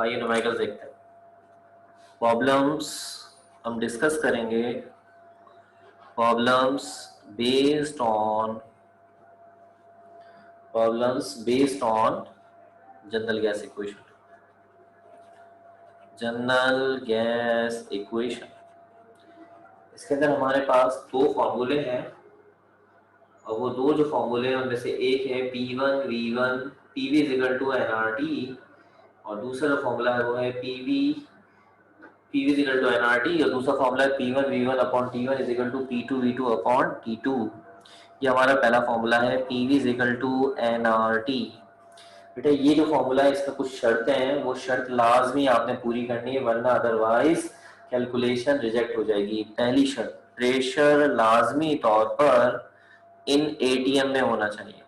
आइए न्यूमेरिकल्स देखते हैं। प्रॉब्लम्स हम डिस्कस करेंगे, problems based on general gas equation. इसके अंदर हमारे पास दो फॉर्मूले हैं और वो दो जो फॉर्मूले हैं उनमें से एक है P1 V1 PV is equal to nRT और दूसरा जो फॉर्मूला है वो है PV is equal to nRT और दूसरा फॉर्मूला है P1 V1 upon T1 is equal to P2 V2 upon T2। ये हमारा पहला फॉर्मूला है PV is equal to nRT। बेटा ये जो फॉर्मूला है इसमें कुछ शर्तें हैं, वो शर्त लाजमी आपने पूरी करनी है वरना अदरवाइज कैलकुलेशन रिजेक्ट हो जाएगी। पहली शर्त, प्रेशर लाजमी तौर पर इन एटीएम में होना चाहिए,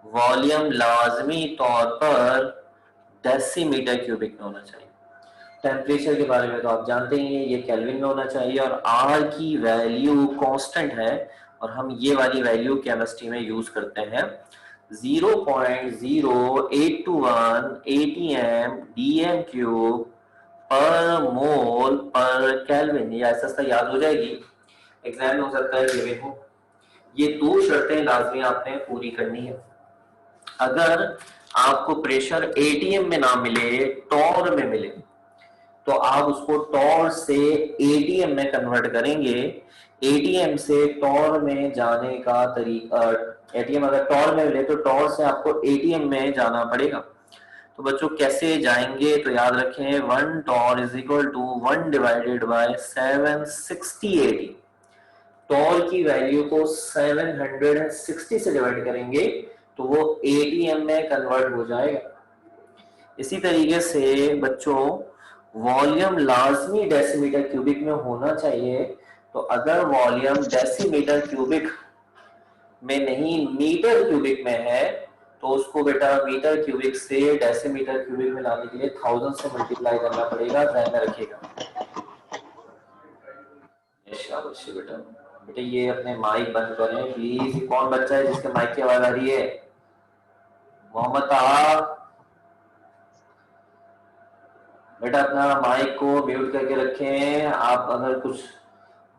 वॉल्यूम लाजमी तौर पर डेसीमीटर क्यूबिक में होना चाहिए, टेम्परेचर के बारे में तो आप जानते ही हैं ये केल्विन में होना चाहिए और आर की वैल्यू कांस्टेंट है और हम ये वाली वैल्यू केमिस्ट्री में यूज करते हैं 0.0821 atm dm क्यूब पर मोल पर केल्विन। ये ऐसा याद हो जाएगी, एग्जाम में हो सकता है गिवन हो। ये दो शर्तें लाजमी आपने पूरी करनी है। अगर आपको प्रेशर एटीएम में ना मिले, टॉर में मिले, तो आप उसको टॉर से एटीएम में कन्वर्ट करेंगे। एटीएम से टॉर में जाने का तरीका, एटीएम अगर टॉर में मिले तो टॉर से आपको एटीएम में जाना पड़ेगा। तो बच्चों कैसे जाएंगे, तो याद रखें 1 torr is equal to 1 divided by 760 AT. Torr की वैल्यू को 760 से डिवाइड करेंगे तो वो एटीएम में कन्वर्ट हो जाएगा। इसी तरीके से बच्चों वॉल्यूम लाजमी डेसीमीटर क्यूबिक में होना चाहिए, तो अगर वॉल्यूम डेसीमीटर क्यूबिक में नहीं मीटर क्यूबिक में है तो उसको बेटा मीटर क्यूबिक से डेसीमीटर क्यूबिक में लाने के लिए 1000 से मल्टीप्लाई करना पड़ेगा, ध्यान में रखिएगा। बेटा बेटा ये अपने माइक बंद करें प्लीज। कौन बच्चा है जिसके माइक की आवाज आ रही है? मोहम्मद ताहा, बेटा अपना माइक को म्यूट करके रखें। आप अगर कुछ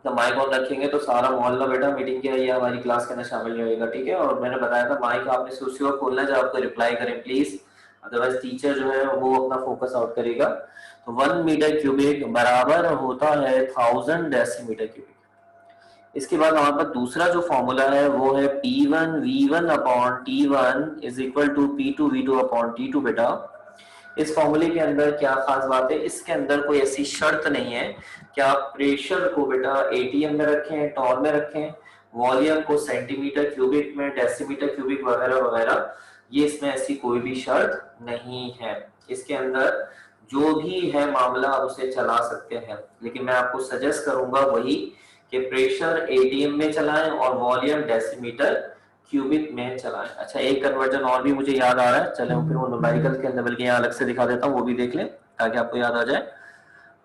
माइक ऑन रखेंगे तो सारा मोहल्ला बेटा मीटिंग के लिए हमारी क्लास के अंदर शामिल नहीं होगा, ठीक है। और मैंने बताया था माइक आपने उसी वक्त खोलना है जब आपको रिप्लाई करें प्लीज, अदरवाइज टीचर जो है वो अपना फोकस आउट करेगा। तो 1 मीटर क्यूबिक बराबर होता है 1000 डेसीमीटर क्यूबिक। इसके बाद हमारे पास दूसरा जो फॉर्मूला है वो है P1 V1 upon T1 is equal to P2 V2 upon T2। बेटा इस फॉर्मूले के अंदर क्या खास बात है, इसके अंदर कोई ऐसी शर्त नहीं है कि आप प्रेशर को बेटा एटीएम में रखें, टॉर में रखें, वॉल्यूम को सेंटीमीटर क्यूबिक में, डेसीमीटर क्यूबिक वगैरह वगैरह, ये इसमें ऐसी कोई भी शर्त नहीं है। इसके अंदर जो भी है मामला आप उसे चला सकते हैं, लेकिन मैं आपको सजेस्ट करूंगा वही कि प्रेशर एटीएम में चलाएं और वॉल्यूम डेसीमीटर क्यूबिक में चलाएं। अच्छा एक कन्वर्जन और भी मुझे याद आ रहा है, चलें फिर वो न्यूमेरिकल के अंदर बल्कि यहाँ अलग से दिखा देता हूँ, वो भी देख लें ताकि आपको याद आ जाए।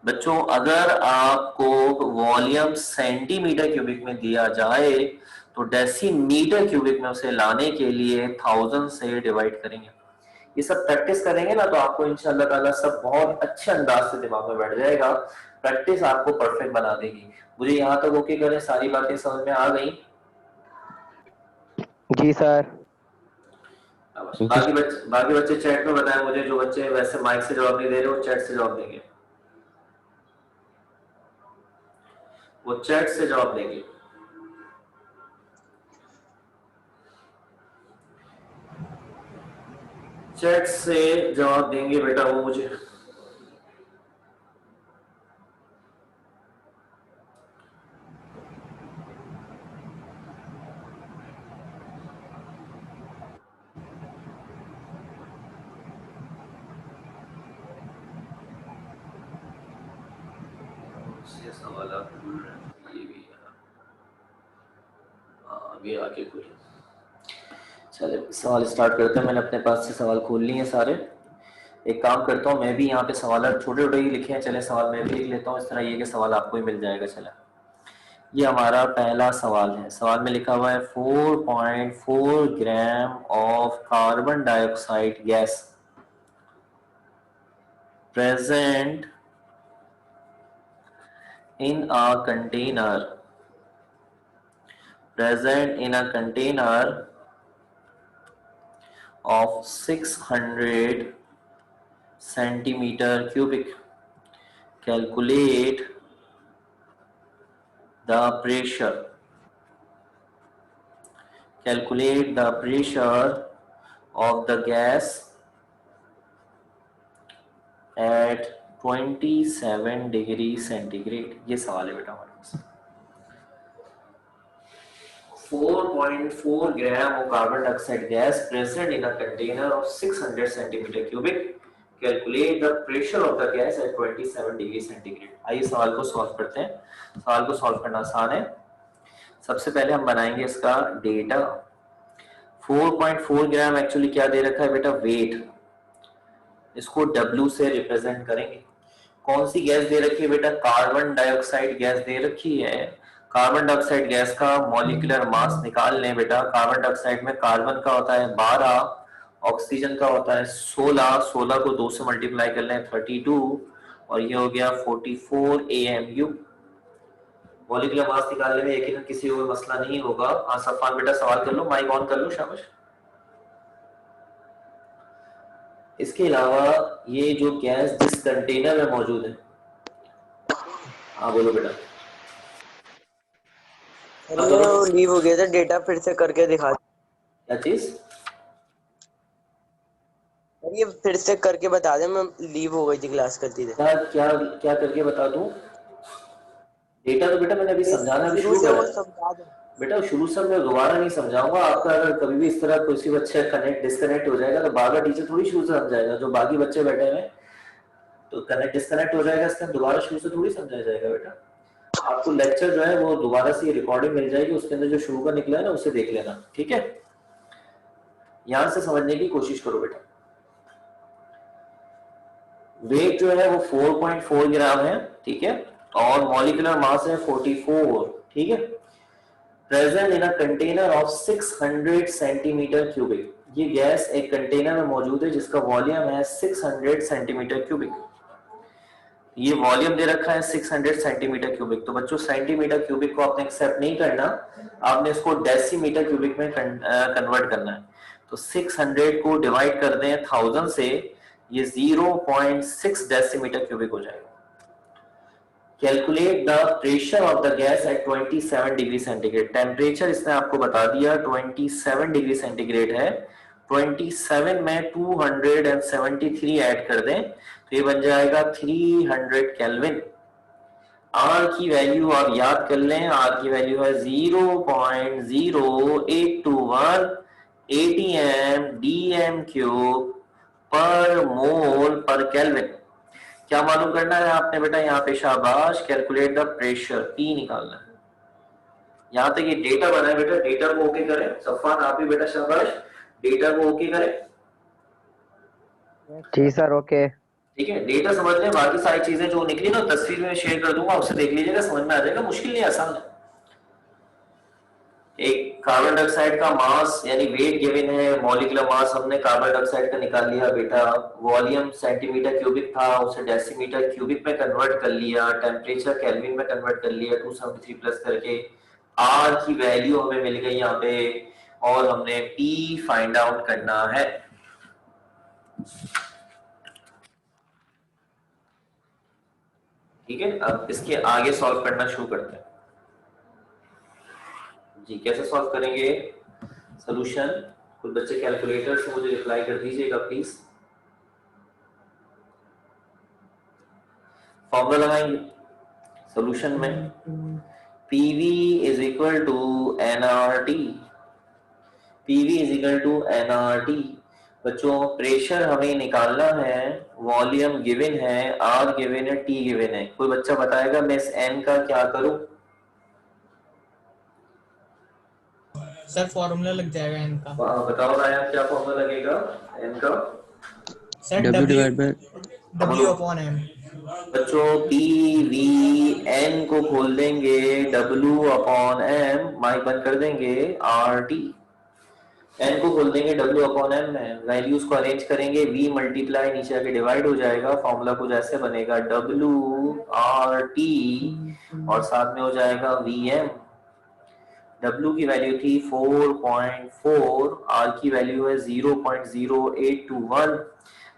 बच्चों अगर आपको वॉल्यूम सेंटीमीटर क्यूबिक में दिया जाए तो डेसीमीटर क्यूबिक में उसे लाने के लिए 1000 से डिवाइड करेंगे। ये सब प्रैक्टिस करेंगे ना तो आपको इंशाल्लाह ताला सब बहुत अच्छे अंदाज से दिमाग में बैठ जाएगा। प्रैक्टिस आपको परफेक्ट बना देगी। मुझे यहाँ तक ओके करें, सारी बातें समझ में आ गई? जी सर। बाकी बच्चे चैट में बताएं मुझे, जो बच्चे वैसे माइक से जवाब नहीं दे रहे वो चैट से जवाब देंगे, वो चैट से जवाब देंगे। चैट से जवाब देंगे बेटा वो मुझे। सवाल ये भी अभी आगे कोई, चले सवाल स्टार्ट करते हैं। मैंने अपने पास से सवाल खोल लिए हैं सारे। एक काम करता हूँ मैं भी यहाँ पे सवाल छोटे छोटे ही लिखे हैं, चले सवाल मैं भी लिख लेता हूँ, इस तरह ये कि सवाल आपको ही मिल जाएगा। चला ये हमारा पहला सवाल है। सवाल में लिखा हुआ है 4.4 gram of carbon dioxide gas present in a container of 600 centimeter cubic. Calculate the pressure of the gas at 27 degree centigrade. ये सवाल है बेटा हमारे पास। 4.4 ग्राम of carbon dioxide gas present in a container of 600 centimeter cubic. Calculate the pressure of the gas at 27 degree centigrade. आइए सवाल को solve करते हैं। सवाल को सॉल्व करना आसान है। सबसे पहले हम बनाएंगे इसका डेटा। 4.4 ग्राम एक्चुअली क्या दे रखा है बेटा, वेट। इसको W से रिप्रेजेंट करेंगे। कौन सी गैस दे रखी है बेटा, कार्बन डाइऑक्साइड गैस दे रखी है। कार्बन डाइऑक्साइड गैस का मॉलिक्यूलर मास निकाल लें बेटा। कार्बन डाइऑक्साइड में कार्बन का होता है 12, ऑक्सीजन का होता है 16, 16 को 2 से मल्टीप्लाई कर लें 32, और ये हो गया 44 AMU। मॉलिक्यूलर मास निकालने में यकीनन किसी और मसला नहीं होगा। सफान बेटा सवाल कर लो, माइक ऑन कर लो, शाबाश। इसके अलावा ये जो गैस जिस कंटेनर में मौजूद है, हाँ बोलो बेटा। वो लीव हो गया था, डेटा फिर से करके दिखा। क्या चीज? ये फिर से करके बता दे, मैं लीव हो गई थी क्लास करती थी। क्या क्या क्या करके बता दूं? डेटा तो बेटा मैंने अभी समझाना भी शुरू करा बेटा, शुरू से मैं दोबारा नहीं समझाऊंगा आपका। अगर कभी भी इस तरह किसी बच्चे कनेक्ट डिस्कनेक्ट हो जाएगा तो बार बार टीचर थोड़ी शुरू से समझाएगा। जो बाकी बच्चे बैठे हैं तो कनेक्ट डिस्कनेक्ट हो जाएगा, इसका दोबारा शुरू से थोड़ी समझाया जाएगा बेटा। आपको लेक्चर जो है वो दोबारा से रिकॉर्डिंग मिल जाएगी, उसके अंदर जो शुरू का निकला है ना उसे देख लेना, ठीक है। यहां से समझने की कोशिश करो बेटा। वेट जो है वो 4.4 ग्राम है, ठीक है, और मॉलिक्यूलर मास है 44, ठीक है। Present in a container of 600 centimetre cubic. ये गैस एक कंटेनर में मौजूद है जिसका वॉल्यूम है 600 सेंटीमीटर क्यूबिक। ये वॉल्यूम दे रखा है 600 सेंटीमीटर क्यूबिक। तो बच्चों सेंटीमीटर क्यूबिक को आपने एक्सेप्ट नहीं करना, आपने इसको डेसीमीटर क्यूबिक में कन्वर्ट करना है। तो 600 को डिवाइड कर दें 1000 से, ये 0.6 डेसीमीटर क्यूबिक हो जाएगा। Calculate the pressure of the gas at 27 degree centigrade. Temperature इसने आपको बता दिया 27 डिग्री सेंटीग्रेड है। 27 में 273 ऐड कर दें तो ये बन जाएगा 300 केल्विन। आर की वैल्यू आप याद कर लें, आर की वैल्यू है 0.0821 atm dm क्यूब पर मोल पर केल्विन। क्या मालूम करना है आपने बेटा यहाँ पे, शाबाश। कैलकुलेट द प्रेशर, पी निकालना है। यहाँ तक ये डेटा बना है बेटा, डेटा को ओके करें। सफान आप भी बेटा शाबाश, डेटा को ओके करें। जी सर, ओके, ठीक है। डेटा समझ लें, बाकी सारी चीजें जो निकली ना तस्वीर में शेयर कर दूंगा, उससे देख लीजिएगा, समझ में आ जाएगा। मुश्किल नहीं, आसान है। एक कार्बन डाइऑक्साइड का मास यानी वेट गिवन है, मॉलिक्यूलर मास हमने कार्बन डाइऑक्साइड का निकाल लिया बेटा। वॉल्यूम सेंटीमीटर क्यूबिक था, उसे डेसीमीटर क्यूबिक में कन्वर्ट कर लिया। टेम्परेचर केल्विन में कन्वर्ट कर लिया 273 प्लस करके। आर की वैल्यू हमें मिल गई यहाँ पे, और हमने पी फाइंड आउट करना है। ठीक है, अब इसके आगे सॉल्व करना शुरू करते हैं। जी कैसे सॉल्व करेंगे सॉल्यूशन? कुछ बच्चे कैलकुलेटर से मुझे रिप्लाई कर दीजिएगा प्लीज। फॉर्मूला लगाएंगे सॉल्यूशन में, PV is equal to nRT। PV is equal to nRT। बच्चों प्रेशर हमें निकालना है, वॉल्यूम गिवन है, R गिवन है, T गिवन है। कोई बच्चा बताएगा मैं इस n का क्या करूं? सर फॉर्मूला लग जाएगा n का। बताओ ना यार, क्या फॉर्मूला लगेगा n का? Sir W upon m। बच्चों PVN को खोल देंगे W अपॉन m, माइक बंद कर देंगे RT। एन को खोल देंगे डब्ल्यू अपॉन एम में, वैल्यूज को अरेंज करेंगे, वी मल्टीप्लाई नीचे आके डिवाइड हो जाएगा, फॉर्मूला कुछ ऐसे बनेगा डब्ल्यू आर टी और साथ में हो जाएगा वी एम। डब्ल्यू की वैल्यू थी 4.4, आर की वैल्यू है 0.0821,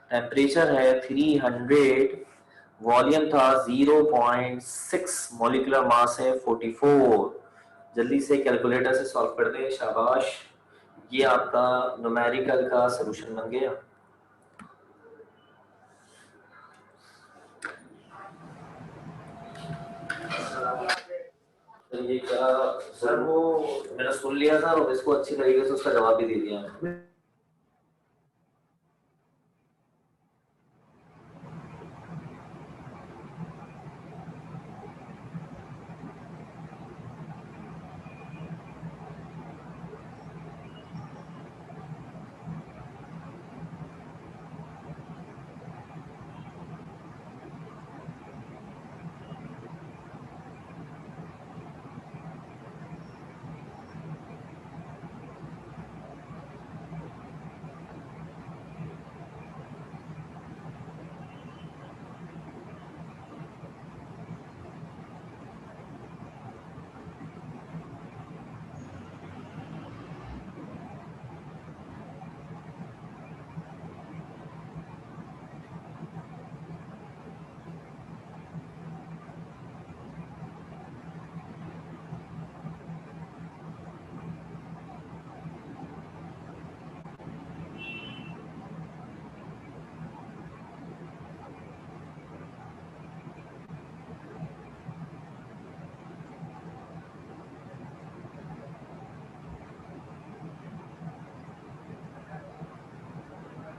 टेम्परेचर है 300, वॉल्यूम था 0.6, मॉलिक्यूलर मास है 44। जल्दी से कैलकुलेटर से सॉल्व कर दें, शाबाश। ये आपका न्यूमेरिकल का सॉल्यूशन बन गया। तो ये क्या सर, वो मैंने सुन लिया था और इसको अच्छी तरीके से उसका जवाब भी दे दिया।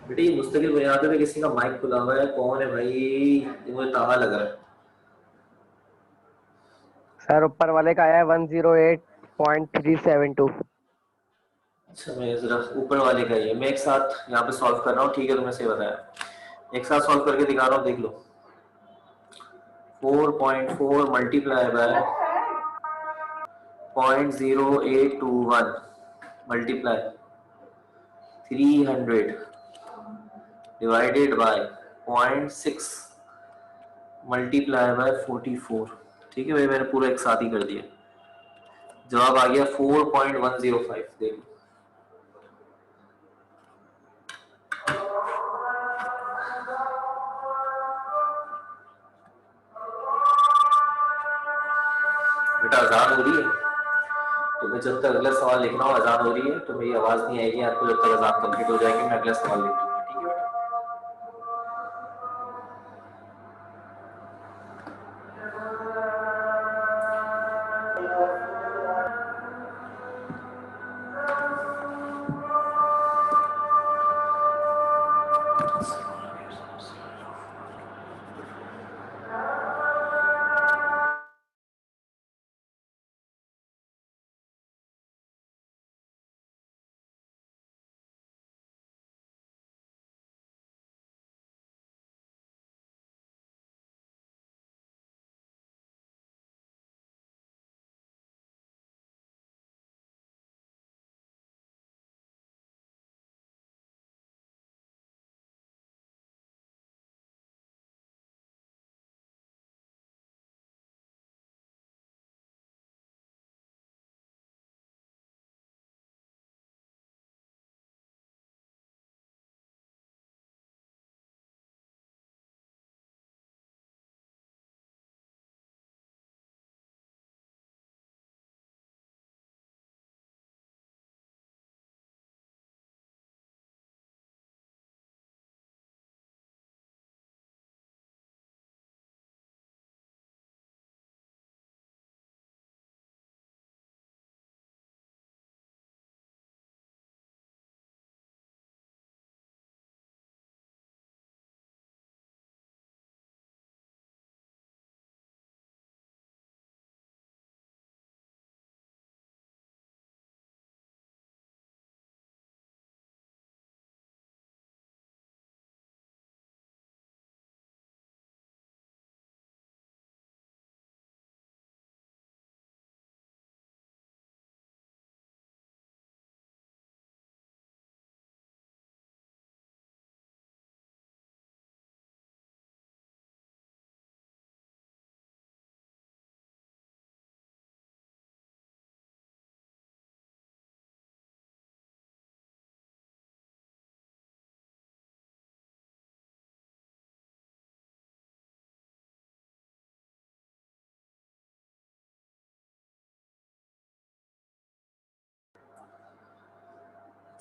बेटे ये मुस्तकिल बुनियादों पे किसी का माइक खुला हुआ है, कौन है भाई? ये मुझे ताला लग रहा है। सर ऊपर वाले का आया है 108.372। अच्छा मैं जरा ऊपर वाले का ही है, मैं एक साथ यहाँ पे सॉल्व कर रहा हूँ, ठीक है? तुमने सही बताया, एक साथ सॉल्व करके दिखा रहा हूँ, देख लो। 4.4 multiply by 0.0821 multiply 300 divided by 0.6 multiply by 44। ठीक है भाई, मैंने पूरा एक साथ ही कर दिया, जवाब आ गया 4.105। देखो बेटा, अजान हो रही है, तुम्हें जब तक अगला सवाल लिखना हो, अजान हो रही है, तो मेरी आवाज नहीं आएगी आपको जब तक अजान कंप्लीट हो जाएगी, मैं अगला सवाल लिख दूंगा, ठीक है बेटा?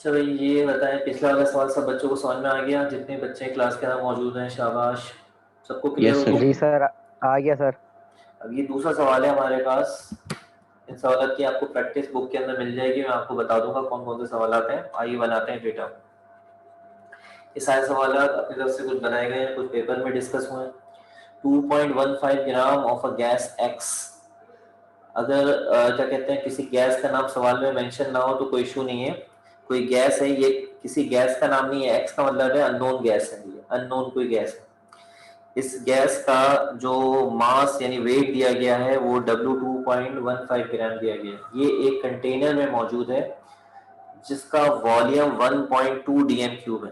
अच्छा भाई ये बताएं, पिछला वाला सवाल सब बच्चों को समझ में आ गया? जितने बच्चे क्लास के अंदर मौजूद हैं, शाबाश, सबको क्लियर यस हो सर। गया? जी सर, आ गया सर। अब ये दूसरा सवाल है हमारे पास। इन सवाल की आपको प्रैक्टिस बुक के अंदर मिल जाएगी, मैं आपको बता दूंगा कौन कौन से सवाल हैं। आइए बनाते हैं डेटा। ये सारे सवाल अपनी तरफ से कुछ बनाए गए हैं, कुछ पेपर में डिस्कस हुए हैं। 2.15 gram of a gas x. अगर क्या कहते हैं, किसी गैस का नाम सवाल में मेंशन ना हो तो कोई इशू नहीं है। कोई गैस है, ये किसी गैस का नाम नहीं है, एक्स का मतलब है अननोन गैस है, ये अननोन कोई गैस है। इस गैस का जो मास यानी वेट दिया गया है वो W2.15 ग्राम दिया गया है। ये एक कंटेनर में मौजूद है जिसका वॉल्यूम 1.2 डीएम क्यूब है।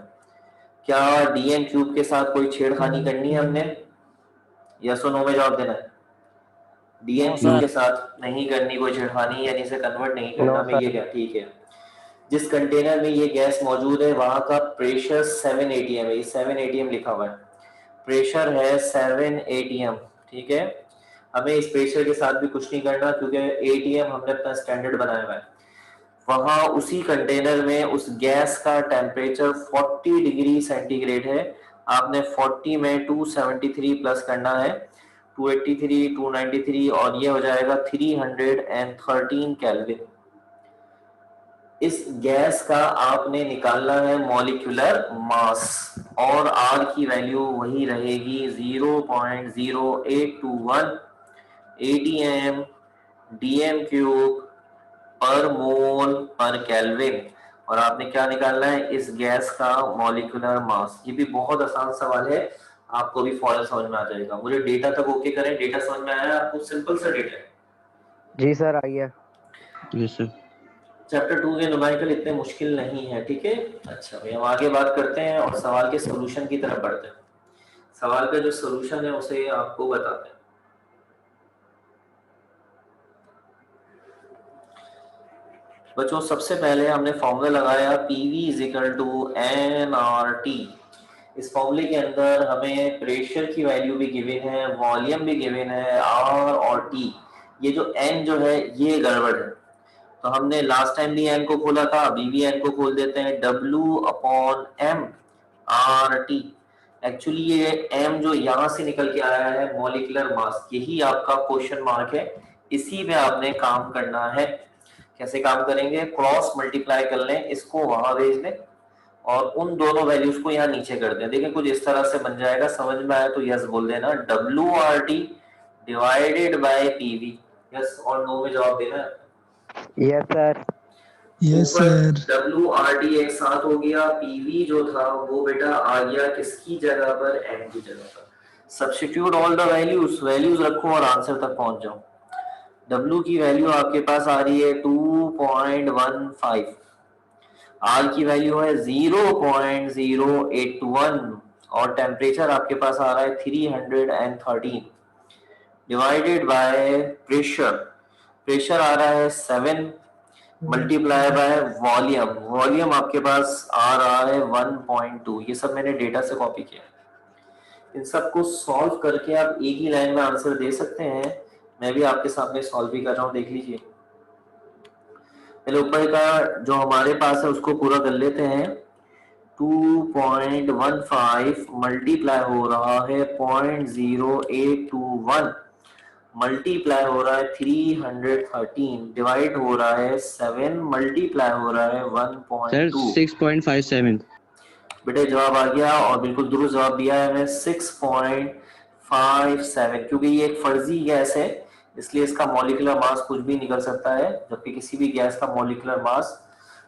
क्या डीएम क्यूब के साथ कोई छेड़खानी करनी है हमने? यस और नो में जवाब देना है। DM no cube sir. के साथ नहीं करनी कोई छेड़खानी, यानी इसे कन्वर्ट नहीं करना नो हमें, सर। ये क्या ठीक है। जिस कंटेनर में ये गैस मौजूद है वहां का प्रेशर 7 एटीएम है, ये 7 एटीएम लिखा हुआ है, प्रेशर है 7 एटीएम, ठीक है। हमें इस प्रेशर के साथ भी कुछ नहीं करना क्योंकि एटीएम हमने अपना स्टैंडर्ड बनाया हुआ है। वहां उसी कंटेनर में उस गैस का टेम्परेचर 40 डिग्री सेंटीग्रेड है। आपने 40 में 273 प्लस करना है, 283, 293 और ये हो जाएगा 313 केल्विन। इस गैस का आपने निकालना है मॉलिक्यूलर मास, और आर की वैल्यू वही रहेगी 0.0821 एटीएम डीएम क्यूब पर मोल पर केल्विन। और आपने क्या निकालना है, इस गैस का मॉलिक्यूलर मास। ये भी बहुत आसान सवाल है, आपको भी फौरन समझ में आ जाएगा। मुझे डेटा तक ओके करें, डेटा समझ में आया आपको? सिंपल सा डेटा है। जी सर, आ गया। Yes sir. चैप्टर 2 के न्यूमेरिकल इतने मुश्किल नहीं है, ठीक है। अच्छा भाई हम आगे बात करते हैं और सवाल के सॉल्यूशन की तरफ बढ़ते हैं। सवाल का जो सॉल्यूशन है उसे आपको बताते हैं। बच्चों सबसे पहले हमने फॉर्मूला लगाया PV is equal to nRT। इस फॉर्मूले के अंदर हमें प्रेशर की वैल्यू भी गिवन है, वॉल्यूम भी गिवन है, R और T। ये जो N जो है ये गड़बड़ है, तो हमने लास्ट टाइम भी एन को खोला था, अभी भी एन को खोल देते हैं। W/m/R/T। एक्चुअली ये m जो यहां से निकल के आया है मॉलिक्यूलर मास, यही आपका क्वेश्चन मार्क है, इसी पे आपने काम करना है। कैसे काम करेंगे? क्रॉस मल्टीप्लाई कर लें, इसको वहां भेज लें और उन दोनों वैल्यूज को यहाँ नीचे कर दें। देखिए कुछ इस तरह से बन जाएगा, समझ में आया तो यस बोल देना, WRT divided by PV। Yes और नो में जवाब देना है। Yes sir. यस ऊपर सर। WRT एक साथ हो गया, PV जो था वो बेटा आ गया किसकी जगह पर? M की जगह पर। सब्स्टिट्यूट ऑल द वैल्यूज रखो और आंसर तक पहुंच जाओ। W की वैल्यू आपके पास आ रही है 2.15, R की वैल्यू है 0.081 और टेम्परेचर आपके पास आ रहा है 313 डिवाइडेड बाय प्रेशर। प्रेशर आ रहा है 7 मल्टीप्लाई बाय वॉल्यूम। वॉल्यूम आपके पास आ रहा है 1.2। ये सब मैंने डेटा से कॉपी किया। इन सबको सॉल्व करके आप एक ही लाइन में आंसर दे सकते हैं। मैं भी आपके सामने सॉल्व भी कर रहा हूं, देख लीजिए। पहले ऊपर का जो हमारे पास है उसको पूरा कर लेते हैं। 2.15 मल्टीप्लाई हो रहा है 0.0821 मल्टीप्लाई हो रहा है 313 डिवाइड हो रहा है 7 मल्टीप्लाई हो रहा है सर 1.2। 6.57। बेटे जवाब आ गया और बिल्कुल दुरुस्त जवाब दिया है हमें 6.57, क्योंकि ये एक फर्जी गैस है इसलिए इसका मॉलिक्यूलर मास कुछ भी निकल सकता है, जबकि किसी भी गैस का मॉलिक्यूलर मास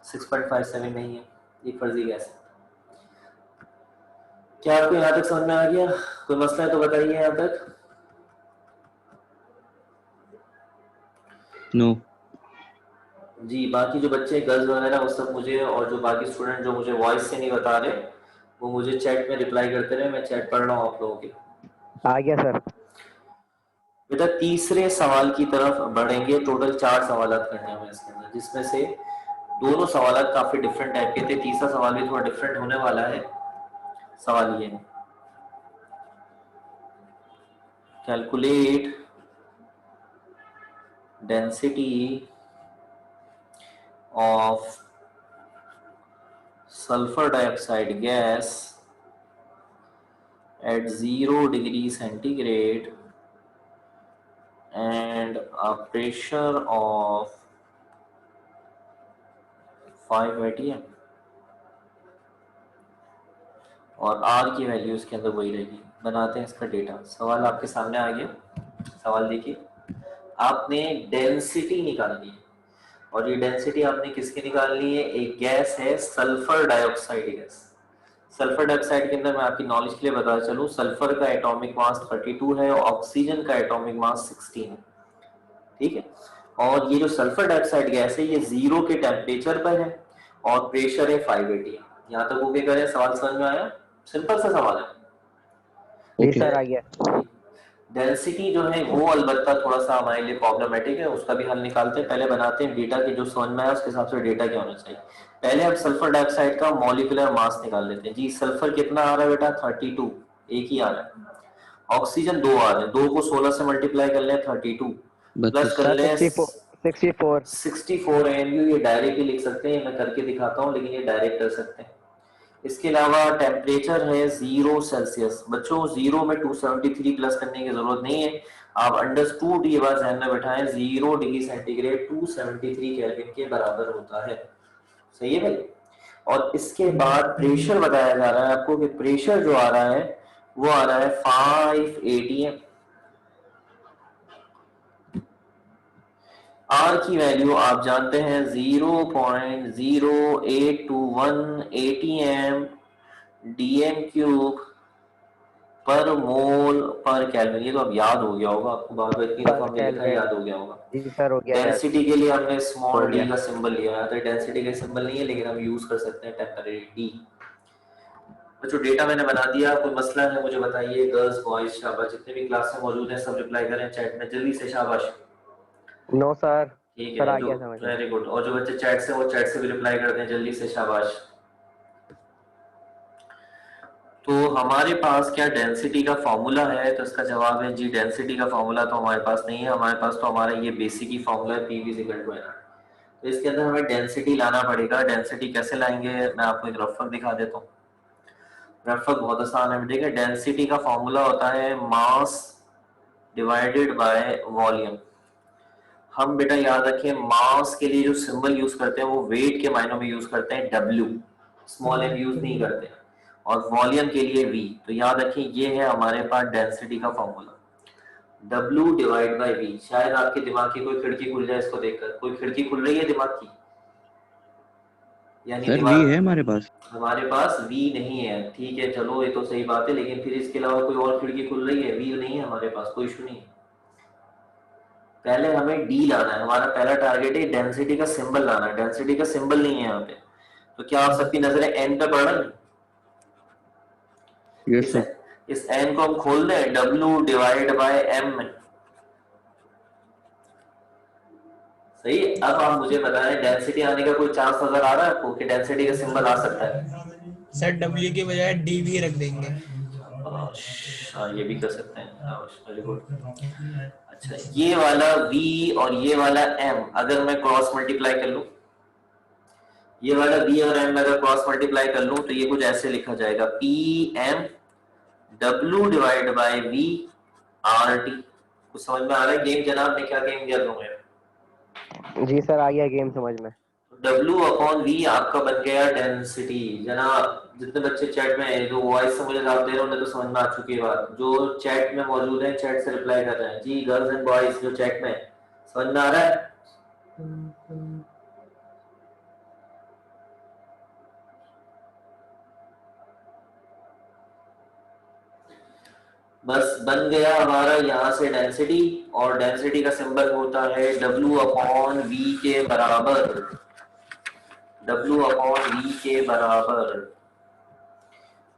6.57 नहीं है, ये फर्जी गैस है। क्या आपको यहाँ तक समझ में आ गया? कोई मसला है तो बताइए यहाँ तक। नो। जी बाकी जो बच्चे गर्ल्स वगैरह वो सब मुझे, और जो बाकी स्टूडेंट जो मुझे वॉइस से नहीं बता रहे वो मुझे चैट में रिप्लाई करते रहे, मैं चैट पढ़ रहा हूँ आप लोगों की। आ गया सर। बेटा तीसरे सवाल की तरफ बढ़ेंगे। टोटल 4 सवाल करने हैं इसके अंदर, जिसमें से दोनों सवाल काफी डिफरेंट टाइप के थे, तीसरा सवाल भी थोड़ा डिफरेंट होने वाला है। सवाल ये है, calculate density of sulfur dioxide gas at 0 degree centigrade and a pressure of 5 atm और R की वैल्यू इसके अंदर वही रहेगी। बनाते हैं इसका डेटा। सवाल आपके सामने आ गया। सवाल देखिए, आपने डेंसिटी निकालनी है और ये डेंसिटी आपने किसकी निकालनी है? एक गैस है sulphur dioxide gas. Sulphur dioxide के अंदर मैं आपकी नॉलेज के लिए बता चलूं, सल्फर का एटॉमिक मास 32 है और ऑक्सीजन का एटॉमिक मास 16 है। ठीक है, और ये जो सल्फर डाइऑक्साइड गैस है ये 0 के टेम्परेचर पर है और प्रेशर है 580। यहाँ तक ओके करें? सवाल समझ में आया? सिंपल सा सवाल है। जी Okay. सर आ गया। डेंसिटी जो है वो अलबत्ता थोड़ा सा हमारे लिए प्रॉब्लमेटिक है, उसका भी हल निकालते हैं। पहले बनाते हैं डेटा के जो समझ में आया उसके हिसाब से डेटा क्या होना चाहिए। पहले हम सल्फर डाइऑक्साइड का मॉलिक्यूलर मास निकाल लेते हैं। जी सल्फर कितना आ रहा है बेटा? 32, एक ही आ रहा है। ऑक्सीजन 2 आ रहे हैं, 2 को 16 से मल्टीप्लाई कर लें 32 प्लस 32 कर सर लें 64 64 AMU। ये डायरेक्ट ही लिख सकते हैं, मैं करके दिखाता हूँ लेकिन ये डायरेक्ट कर सकते हैं। इसके अलावा टेम्परेचर है 0 सेल्सियस। बच्चों 0 में 273 प्लस करने की जरूरत नहीं है, आप अंडरस्टूड ये बात ध्यान में बैठाएं, 0 डिग्री सेंटीग्रेड 273 केल्विन के बराबर होता है। सही है भाई? और इसके बाद प्रेशर बताया जा रहा है आपको कि प्रेशर जो आ रहा है वो आ रहा है 5 atm। आर की वैल्यू आप जानते हैं 0.0821 atm डीएम क्यूब पर मोल पर केल्विन। ये तो अब याद हो गया होगा आपको, बार बार इतनी दफा पर हमने लिखा है, केल्विन। याद हो गया होगा। जी सर हो गया याद। डेंसिटी के लिए हमने स्मॉल हो डी गया। का सिंबल लिया है, तो डेंसिटी का सिंबल नहीं है लेकिन हम यूज कर सकते हैं टेम्परेरी डी। बच्चों डेटा मैंने बना दिया, कोई मसला है मुझे बताइए। गर्ल्स बॉयज शाबाश, जितने भी क्लास में मौजूद हैं सब रिप्लाई करें चैट में जल्दी से, शाबाश। No sir. ठीक सर है, आ जो गया समझ में। Very good. और जो बच्चे चैट से वो चैट से भी रिप्लाई करते हैं जल्दी से, शाबाश। तो हमारे पास क्या डेंसिटी का फॉर्मूला है? तो इसका जवाब है जी डेंसिटी का फॉर्मूला तो हमारे पास नहीं है। हमारे पास तो हमारा ये बेसिक ही फॉर्मूला है, पीवी इक्वल टू एनआर। तो इसके अंदर हमें डेंसिटी लाना पड़ेगा। डेंसिटी कैसे लाएंगे? मैं आपको एक रफक दिखा देता हूँ। रफक बहुत आसान है। देखिए डेंसिटी का फॉर्मूला होता है मास डिवाइडेड बाय वॉल्यूम। हम बेटा याद रखें, मास के लिए जो सिंबल यूज करते हैं वो वेट के मायनों में यूज करते हैं, डब्ल्यू, स्मॉल एम यूज नहीं करते हैं, और वॉल्यूम के लिए वी। तो याद रखें ये है हमारे पास डेंसिटी का formula, W divide by V। शायद आपके दिमाग की कोई खिड़की खुल जाए इसको देखकर। कोई खिड़की खुल रही है दिमाग की? यानी सर वी दिमाग, है हमारे पास। हमारे पास V नहीं है। ठीक है चलो ये तो सही बात है, लेकिन फिर इसके अलावा कोई और खिड़की खुल रही है? V नहीं है हमारे पास, कोई इशू नहीं है। पहले हमें डी लाना है, हमारा पहला टारगेट है डेंसिटी का सिंबल लाना है। डेंसिटी का सिंबल नहीं है यहाँ पे, तो क्या आप सबकी नजरें एन पे पड़ रही हैं? Yes sir. इस एन को हम खोल दें डब्ल्यू डिवाइड बाय एम में। सही। अब आप मुझे बताएं डेंसिटी आने का कोई चांस नजर आ रहा है आपको कि डेंसिटी का सिंबल आ सकता है? सर W के बजाय DV रख देंगे। हाँ ये भी कर सकते हैं, वेरी गुड। अच्छा ये वाला V और ये वाला M अगर मैं क्रॉस मल्टीप्लाई कर लूं, ये वाला V और M अगर क्रॉस मल्टीप्लाई कर लूं तो ये कुछ ऐसे लिखा जाएगा PM W divide by V RT। कुछ समझ में आ रहा है गेम जनाब? मैं क्या गेम खेल रहा हूँ? जी सर आ गया गेम समझ में। W अपॉन V आपका बन गया डेंसिटी। जनाब जितने बच्चे चैट में है, जो वॉइस से मुझे जवाब दे रहे हैं उन्हें तो समझ में आ चुकी है बात। जो चैट में मौजूद है चैट से रिप्लाई कर रहे हैं जी, गर्ल्स एंड बॉयज जो चैट में है, समझ में आ रहा है? बस बन गया हमारा यहाँ से डेंसिटी, और डेंसिटी का सिंबल होता है W अपॉन V के बराबर। W अपॉन V के बराबर।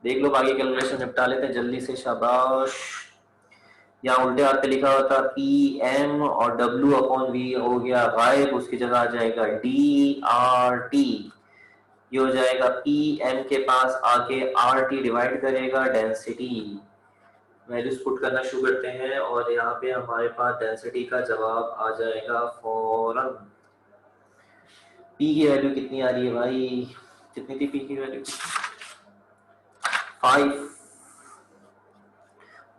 देख लो बाकी कैलकुलेशन निपटा लेते हैं जल्दी से, शाबाश। यहाँ उल्टे हाथ पे लिखा हुआ था PM और W अपॉन V हो गया गायब, उसकी जगह आ जाएगा DRT। ये हो जाएगा PM के पास आके RT डिवाइड करेगा डेंसिटी। वैल्यूज पुट करना शुरू करते हैं और यहाँ पे हमारे पास डेंसिटी का जवाब आ जाएगा फौरन। P की वैल्यू कितनी आ रही है भाई? कितनी थी पी की वैल्यू? 5।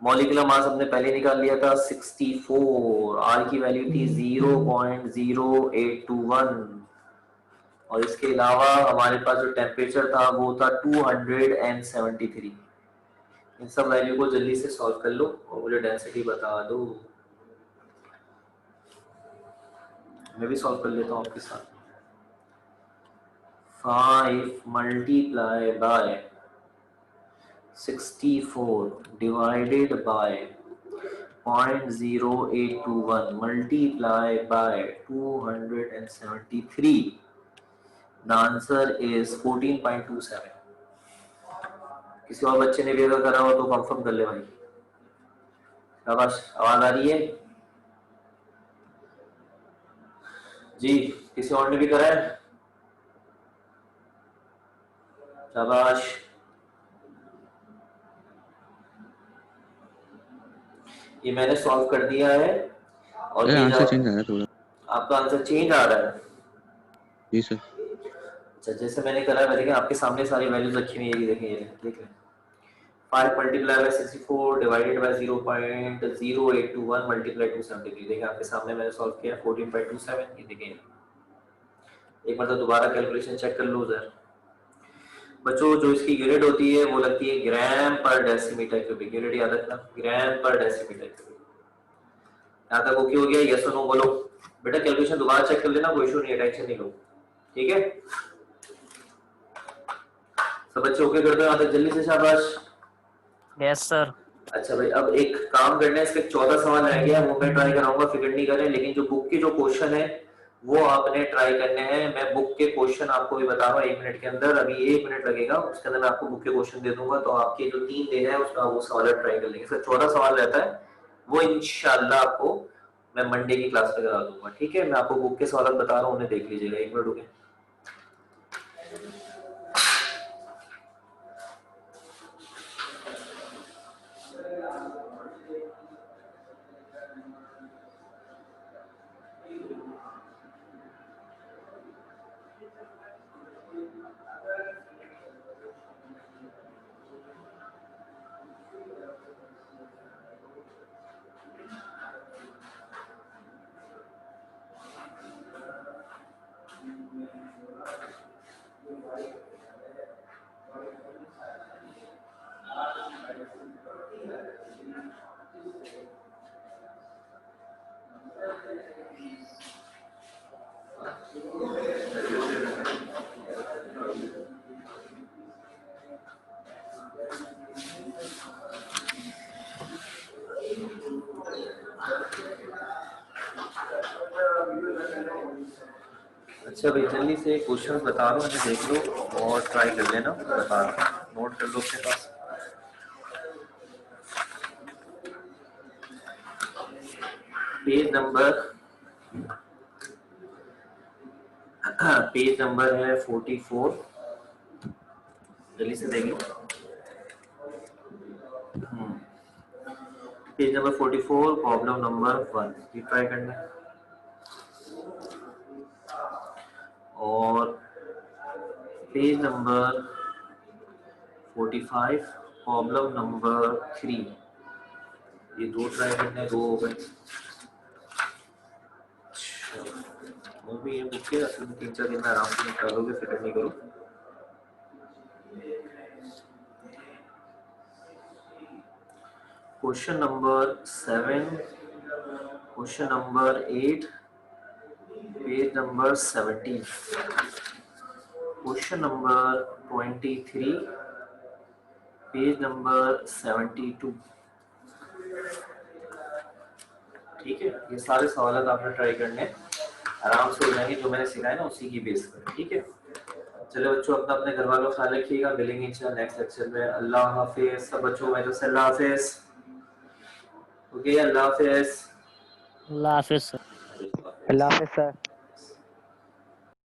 मॉलिक्यूलर मास हमने पहले निकाल लिया था 64। आर की वैल्यू थी 0.0821 और इसके अलावा हमारे पास जो टेम्परेचर था वो था 273। इन सब वैल्यू को जल्दी से सॉल्व कर लो और मुझे डेंसिटी बता दो। मैं भी सॉल्व कर लेता हूँ आपके साथ। 5 multiply by 64 divided by 0.0821 multiply by 273। The answer is 14.27। किसी और बच्चे ने भी अगर करा हो तो कंफर्म कर ले भाई। शाबाश, आवाज आ रही है जी? किसी और ने भी करा है? शाबाश। ये मैंने सॉल्व कर दिया है और ये आंसर चेंज आ रहा है थोड़ा। आपका आंसर चेंज आ रहा है? जी सर। अच्छा, जैसे मैंने करा है देखें, आपके सामने सारी वैल्यूज रखी हुई है, ये देखें, ये देखें 5 multiply by 64 divided by 0.0821 multiply 273। देखें आपके सामने मैंने सॉल्व किया 14.27। ये देखें, एक बार तो दोबारा कैलकुलेशन चेक कर लो सर। बच्चों जो इसकी यूनिट होती है वो लगती है ग्राम पर डेसीमीटर क्यूबिक। यूनिट याद रखना, ग्राम पर डेसीमीटर क्यूबिक। यहाँ तक ओके हो गया? यस और नो बोलो। बेटा कैलकुलेशन दोबारा चेक कर लेना, कोई इशू नहीं है, टेंशन नहीं लो, ठीक है? सब बच्चे ओके कर दो यहाँ तक जल्दी से, शाबाश। Yes sir. अच्छा भाई, अब एक काम करना है, इसके 14 सवाल रह गया, वो मैं ट्राई कराऊंगा, फिक्र नहीं करें। लेकिन जो बुक के जो क्वेश्चन है वो आपने ट्राई करने हैं। मैं बुक के क्वेश्चन आपको भी बता रहा हूँ 1 मिनट के अंदर। अभी 1 मिनट लगेगा, उसके अंदर मैं आपको बुक के क्वेश्चन दे दूंगा। तो आपके जो 3 दिन है उसका वो सवाल ट्राई कर लेंगे। इसका 14 सवाल रहता है, वो इंशाल्लाह आपको मैं मंडे की क्लास में करा दूंगा, ठीक है? मैं आपको बुक के सवाल बता रहा हूँ, उन्हें देख लीजिएगा। 1 मिनट रुके। अच्छा भाई, जल्दी से क्वेश्चन बता रहा हूँ, इन्हें देख लो और ट्राई कर लेना। बता रहा हूँ, नोट कर लो अपने पास। पेज नंबर है 44। जल्दी से देखिए। पेज नंबर 44, प्रॉब्लम नंबर 1 ये ट्राई करना है। और पेज नंबर 45, प्रॉब्लम नंबर 3 ये 2 ट्राई करने हैं। 2 हो गए। वो भी ये बुक के असल में 3-4 दिन में आराम से निकालोगे, फिक्र नहीं करो। Question number 7, question number 8, page number 17, question number 23, page number 72। ठीक है, ये सारे सवाल आपने ट्राई करने हैं, आराम से हो जाएंगे। जो मैंने सिखाया ना उसी की बेस पर, ठीक है? चलो बच्चों, अपना अपने घर वालों का ख्याल रखिएगा। मिलेंगे इंशाल्लाह नेक्स्ट लेक्चर में। अल्लाह हाफिज सब बच्चों, मैं तो से अल्लाह हाफिज। ओके, अल्लाह हाफिज। अल्लाह हाफिज सर। अल्लाह हाफिज सर।